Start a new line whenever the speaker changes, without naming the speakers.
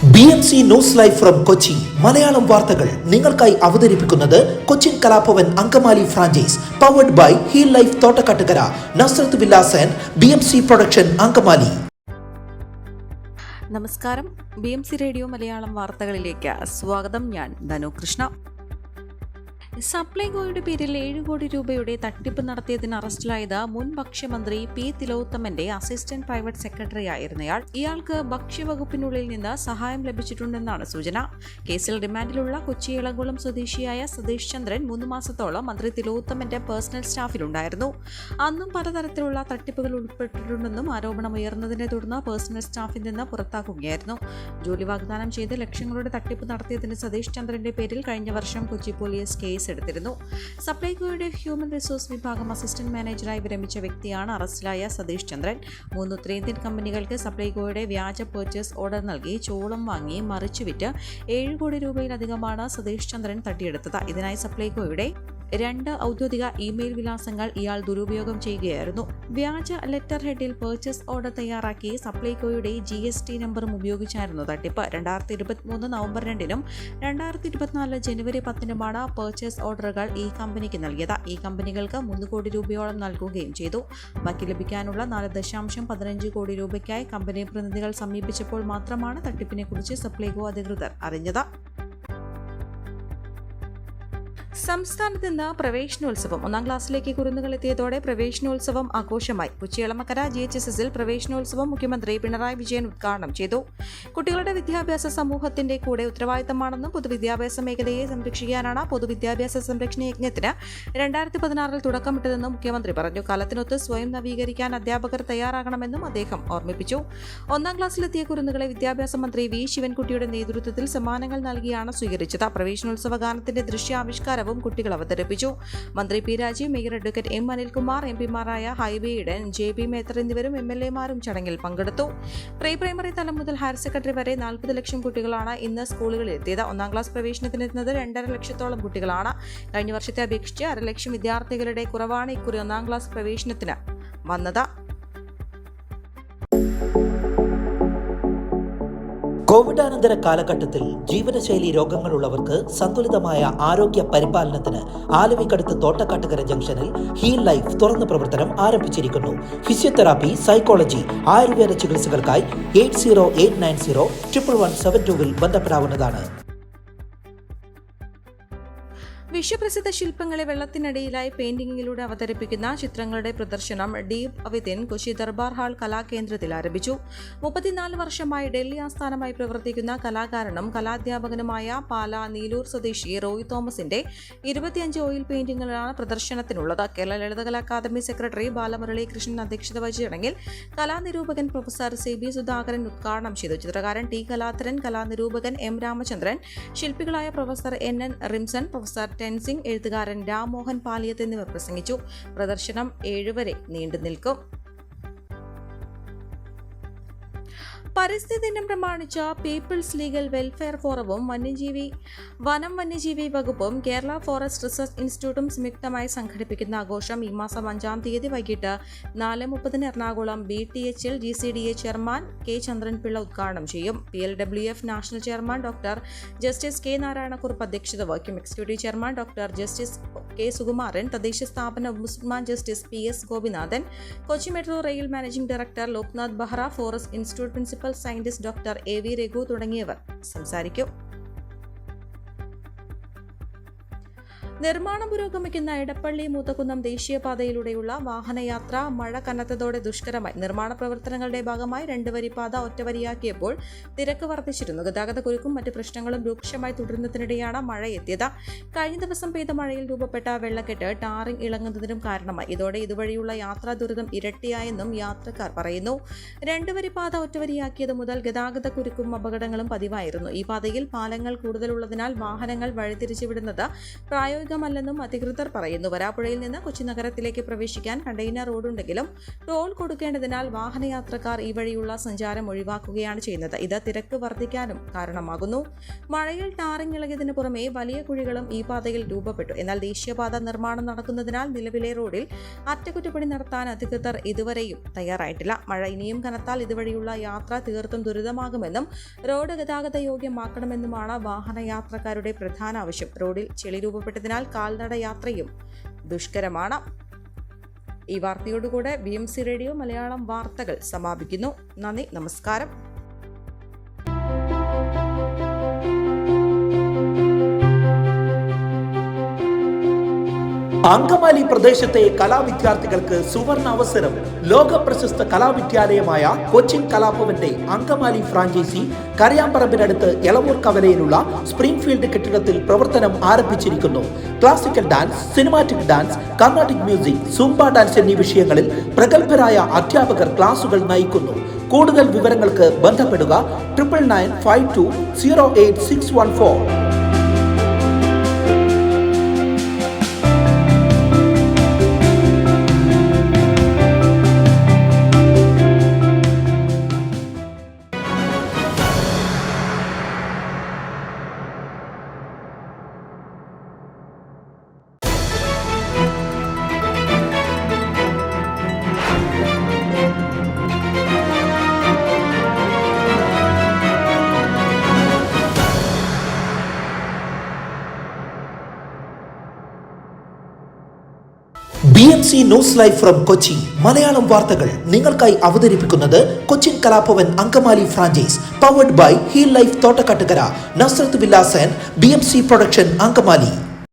BMC news live from Kochi Malayalam വാർത്തകൾ നിങ്ങൾക്കായി അവതരിപ്പിക്കുന്നത് Cochin Kalabhavan Angamaly franchise powered by Heal Life Thottakkattukara Nazareth villas and BMC production Angamaly.
നമസ്കാരം, BMC radio Malayalam വാർത്തകളിലേക്ക് സ്വാഗതം. ഞാൻ ധനു കൃഷ്ണ. സപ്ലൈകോയുടെ പേരിൽ 7 കോടി രൂപയുടെ തട്ടിപ്പ് നടത്തിയതിന് അറസ്റ്റിലായത് മുൻ ഭക്ഷ്യമന്ത്രി പി തിലോത്തമന്റെ അസിസ്റ്റന്റ് പ്രൈവറ്റ് സെക്രട്ടറി ആയിരുന്നയാൾ. ഇയാൾക്ക് ഭക്ഷ്യവകുപ്പിനുള്ളിൽ നിന്ന് സഹായം ലഭിച്ചിട്ടുണ്ടെന്നാണ് സൂചന. കേസിൽ റിമാൻഡിലുള്ള കൊച്ചി ഇളംകുളം സ്വദേശിയായ സതീഷ് ചന്ദ്രൻ 3 മാസത്തോളം മന്ത്രി തിലോത്തമന്റെ പേഴ്സണൽ സ്റ്റാഫിലുണ്ടായിരുന്നു. അന്നും പലതരത്തിലുള്ള തട്ടിപ്പുകൾ ഉൾപ്പെട്ടിട്ടുണ്ടെന്നും ആരോപണം ഉയർന്നതിനെ തുടർന്ന് പേഴ്സണൽ സ്റ്റാഫിൽ നിന്ന് പുറത്താക്കുകയായിരുന്നു. ജോലി വാഗ്ദാനം ചെയ്ത് ലക്ഷങ്ങളുടെ തട്ടിപ്പ് നടത്തിയതിന് സതീഷ് ചന്ദ്രന്റെ പേരിൽ കഴിഞ്ഞ വർഷം കൊച്ചി പോലീസ് കേസ് എടുത്തിരുന്നു. സപ്ലൈകോയുടെ ഹ്യൂമൻ റിസോഴ്സ് വിഭാഗം അസിസ്റ്റന്റ് മാനേജറായി വിരമിച്ച വ്യക്തിയാണ് അറസ്റ്റിലായ സതീഷ് ചന്ദ്രൻ. 3 ഉത്തരേന്ത്യൻ കമ്പനികൾക്ക് സപ്ലൈകോയുടെ വ്യാജ പർച്ചേസ് ഓർഡർ നൽകി ചോളം വാങ്ങി മറിച്ചുവിറ്റ് 7 കോടി രൂപയിലധികമാണ് സതീഷ് ചന്ദ്രൻ തട്ടിയെടുത്തത്. ഇതിനായി സപ്ലൈകോയുടെ 2 ഔദ്യോഗിക ഇമെയിൽ വിലാസങ്ങൾ ഇയാൾ ദുരുപയോഗം ചെയ്യുകയായിരുന്നു. വ്യാജ ലെറ്റർ ഹെഡിൽ പർച്ചേസ് ഓർഡർ തയ്യാറാക്കി സപ്ലൈകോയുടെ GST നമ്പറും ഉപയോഗിച്ചായിരുന്നു തട്ടിപ്പ്. 2023 നവംബർ 2-നും 2024 ജനുവരി 10-നുമാണ് പർച്ചേസ് ഓർഡറുകൾ ഈ കമ്പനിക്ക് നൽകിയത്. ഈ കമ്പനികൾക്ക് 3 കോടി രൂപയോളം നൽകുകയും ചെയ്തു. ബാക്കി ലഭിക്കാനുള്ള 4.15 കോടി രൂപയ്ക്കായി കമ്പനി പ്രതിനിധികൾ സമീപിച്ചപ്പോൾ മാത്രമാണ് തട്ടിപ്പിനെക്കുറിച്ച് സപ്ലൈകോ അധികൃതർ അറിഞ്ഞത്. സംസ്ഥാനത്ത് ഇന്ന് പ്രവേശനോത്സവം. 1-ാം ക്ലാസ്സിലേക്ക് കുരുന്നുകൾ എത്തിയതോടെ പ്രവേശനോത്സവം ആഘോഷമായി. കൊച്ചി എളമക്കര GHSSൽ പ്രവേശനോത്സവം മുഖ്യമന്ത്രി പിണറായി വിജയൻ ഉദ്ഘാടനം ചെയ്തു. കുട്ടികളുടെ വിദ്യാഭ്യാസ സമൂഹത്തിന്റെ കൂടെ ഉത്തരവാദിത്തമാണെന്നും പൊതുവിദ്യാഭ്യാസ മേഖലയെ സംരക്ഷിക്കാനാണ് പൊതുവിദ്യാഭ്യാസ സംരക്ഷണ യജ്ഞത്തിന് 2016-ൽ തുടക്കമിട്ടതെന്നും മുഖ്യമന്ത്രി പറഞ്ഞു. കാലത്തിനൊത്ത് സ്വയം നവീകരിക്കാൻ അധ്യാപകർ തയ്യാറാകണമെന്നും അദ്ദേഹം ഓർമ്മിപ്പിച്ചു. 1-ാം ക്ലാസ്സിലെത്തിയ കുരുന്നുകളെ വിദ്യാഭ്യാസ മന്ത്രി V ശിവൻകുട്ടിയുടെ നേതൃത്വത്തിൽ സമ്മാനങ്ങൾ നൽകിയാണ് സ്വീകരിച്ചത്. പ്രവേശനോത്സവ ഗാനത്തിന്റെ ദൃശ്യാവിഷ്കാരം കുട്ടികൾ അവതരിപ്പിച്ചു. മന്ത്രി P Rajeev, mayor advocate M Anilkumar, MPമാരായ ഹൈബി ഈഡൻ, JB മേത്തർ എന്നിവരും MLAമാരും ചടങ്ങിൽ പങ്കെടുത്തു. പ്രീ പ്രൈമറി തലം മുതൽ ഹയർ സെക്കൻഡറി വരെ 40 ലക്ഷം കുട്ടികളാണ് ഇന്ന് സ്കൂളുകളിൽ എത്തിയത്. 1-ാം ക്ലാസ് പ്രവേശനത്തിനെത്തുന്നത് 2.5 ലക്ഷത്തോളം കുട്ടികളാണ്. കഴിഞ്ഞ വർഷത്തെ അപേക്ഷിച്ച് 1.5 ലക്ഷം വിദ്യാർത്ഥികളുടെ കുറവാണ് ഇക്കുറി 1-ാം ക്ലാസ് പ്രവേശനത്തിന് വന്നത്.
കോവിഡാനന്തര കാലഘട്ടത്തിൽ ജീവനശൈലി രോഗങ്ങളുള്ളവർക്ക് സന്തുലിതമായ ആരോഗ്യ പരിപാലനത്തിന് ആലുവക്കടുത്ത് തോട്ടക്കാട്ടുകര ജംഗ്ഷനിൽ ഹീൽ ലൈഫ് തുറന്ന പ്രവർത്തനം ആരംഭിച്ചിരിക്കുന്നു. ഫിസിയോതെറാപ്പി, സൈക്കോളജി, ആയുർവേദ ചികിത്സകൾക്കായി 8089011722 ബന്ധപ്പെടാവുന്നതാണ്.
വിശ്വപ്രസിദ്ധ ശില്പങ്ങളെ വെള്ളത്തിനടിയിലായി പെയിന്റിംഗിലൂടെ അവതരിപ്പിക്കുന്ന ചിത്രങ്ങളുടെ പ്രദർശനം deep within Kochi Durbar hall കലാകേന്ദ്രത്തിൽ ആരംഭിച്ചു. 34 വർഷമായി ഡൽഹി ആസ്ഥാനമായി പ്രവർത്തിക്കുന്ന കലാകാരനും കലാധ്യാപകനുമായ പാല നീലൂർ സ്വദേശി റോയ് തോമസിന്റെ 25 ഓയിൽ പെയിന്റിംഗുകളാണ് പ്രദർശനത്തിനുള്ളത്. കേരള ലളിതകലാ അക്കാദമി സെക്രട്ടറി ബാലമുരളി കൃഷ്ണൻ അധ്യക്ഷത വഹിച്ച ചടങ്ങിൽ കലാനിരൂപകൻ പ്രൊഫസർ CB സുധാകരൻ ഉദ്ഘാടനം ചെയ്തു. ചിത്രകാരൻ T കലാധരൻ, കലാനിരൂപകൻ M രാമചന്ദ്രൻ, ശില്പികളായ professor NN Rimson, professor Tenzing, എഴുത്തുകാരൻ രാംമോഹൻ പാലിയത്ത് എന്നിവർ പ്രസംഗിച്ചു. പ്രദർശനം 7 വരെ നീണ്ടു നിൽക്കും. പരിസ്ഥിതി ദിനം പ്രമാണിച്ച് പീപ്പിൾസ് ലീഗൽ വെൽഫെയർ ഫോറവും വന്യജീവി വകുപ്പും കേരള ഫോറസ്റ്റ് റിസർച്ച് ഇൻസ്റ്റിറ്റ്യൂട്ടും സംയുക്തമായി സംഘടിപ്പിക്കുന്ന ആഘോഷം ഈ മാസം 5-ാം തീയതി വൈകിട്ട് 4:30 എറണാകുളം BTHൽ GCDA ചെയർമാൻ K ചന്ദ്രൻപിള്ള ഉദ്ഘാടനം ചെയ്യും. PLWF national chairman doctor justice K Narayanakurup അധ്യക്ഷത വഹിക്കും. Executive chairman doctor justice K Sukumaran, തദ്ദേശ സ്ഥാപന ombudsman justice PS Gopinathan, Kochi metro rail managing director Loknath Behera, forest institute principal scientist doctor AV Raghu തുടങ്ങിയവർ സംസാരിക്കും. നിർമ്മാണം പുരോഗമിക്കുന്ന എടപ്പള്ളി മൂത്തക്കുന്നം ദേശീയപാതയിലൂടെയുള്ള വാഹനയാത്ര മഴ കനത്തതോടെ ദുഷ്കരമായി. നിർമ്മാണ പ്രവർത്തനങ്ങളുടെ ഭാഗമായി 2 വരിപ്പാത ഒറ്റവരിയാക്കിയപ്പോൾ തിരക്ക് വർദ്ധിച്ചിരുന്നു. ഗതാഗതക്കുരുക്കും മറ്റ് പ്രശ്നങ്ങളും രൂക്ഷമായി തുടരുന്നതിനിടെയാണ് മഴ എത്തിയത്. കഴിഞ്ഞ ദിവസം പെയ്ത മഴയിൽ രൂപപ്പെട്ട വെള്ളക്കെട്ട് ടാറിംഗ് ഇളങ്ങുന്നതിനും കാരണമായി. ഇതോടെ ഇതുവഴിയുള്ള യാത്രാ ദുരിതം ഇരട്ടിയായെന്നും യാത്രക്കാർ പറയുന്നു. 2 വരിപ്പാത ഒറ്റവരിയാക്കിയത് മുതൽ ഗതാഗതക്കുരുക്കും അപകടങ്ങളും പതിവായിരുന്നു. ഈ പാതയിൽ പാലങ്ങൾ കൂടുതലുള്ളതിനാൽ വാഹനങ്ങൾ വഴിതിരിച്ചുവിടുന്നത് പ്രായോഗിക പ്രാവർത്തികമല്ലെന്നും അധികൃതർ പറയുന്നു. വരാപ്പുഴയിൽ നിന്ന് കൊച്ചി നഗരത്തിലേക്ക് പ്രവേശിക്കാൻ കണ്ടെയ്നർ റോഡുണ്ടെങ്കിലും ടോൾ കൊടുക്കേണ്ടതിനാൽ വാഹനയാത്രക്കാർ ഈ വഴിയുള്ള സഞ്ചാരം ഒഴിവാക്കുകയാണ് ചെയ്യുന്നത്. ഇത് തിരക്ക് വർദ്ധിക്കാനും കാരണമാകുന്നു. മഴയിൽ ടാറിംഗ് ഇളകിയതിനു പുറമെ വലിയ കുഴികളും ഈ പാതയിൽ രൂപപ്പെട്ടു. എന്നാൽ ദേശീയപാത നിർമ്മാണം നടക്കുന്നതിനാൽ നിലവിലെ റോഡിൽ അറ്റകുറ്റപ്പണി നടത്താൻ അധികൃതർ ഇതുവരെയും തയ്യാറായിട്ടില്ല. മഴ ഇനിയും കനത്താൽ ഇതുവഴിയുള്ള യാത്ര തീർത്തും ദുരിതമാകുമെന്നും റോഡ് ഗതാഗത യോഗ്യമാക്കണമെന്നുമാണ് വാഹനയാത്രക്കാരുടെ പ്രധാന ആവശ്യം. റോഡിൽ ചെളി രൂപപ്പെട്ടതിനാൽ കാൽനട യാത്രയും ദുഷ്കരമാണ്. ഈ വാർത്തയോടുകൂടെ BMC റേഡിയോ മലയാളം വാർത്തകൾ സമാപിക്കുന്നു. നന്ദി, നമസ്കാരം.
അങ്കമാലി പ്രദേശത്തെ കലാവിദ്യാർത്ഥികൾക്ക് സുവർണ അവസരം. ലോക പ്രശസ്ത കലാവിദ്യാലയമായ കൊച്ചിൻ കലാഭവന്റെ അങ്കമാലി ഫ്രാഞ്ചൈസി കരയാമ്പറമ്പിനടുത്ത് എളവൂർ കവലയിലുള്ള സ്പ്രിംഗ്ഫീൽഡ് കെട്ടിടത്തിൽ പ്രവർത്തനം ആരംഭിച്ചിരിക്കുന്നു. Classical dance, cinematic dance, Carnatic music, Zumba dance എന്നീ വിഷയങ്ങളിൽ പ്രഗത്ഭരായ അധ്യാപകർ ക്ലാസുകൾ നയിക്കുന്നു. കൂടുതൽ വിവരങ്ങൾക്ക് ബന്ധപ്പെടുക 9995208614. BMC news live from Kochi. Malayalam വാർത്തകൾ നിങ്ങൾക്കായി അവതരിപ്പിക്കുന്നത് Cochin Kalabhavan Angamaly franchise, powered by Heal Life Thottakkattukara, Nazareth villas and BMC production Angamaly.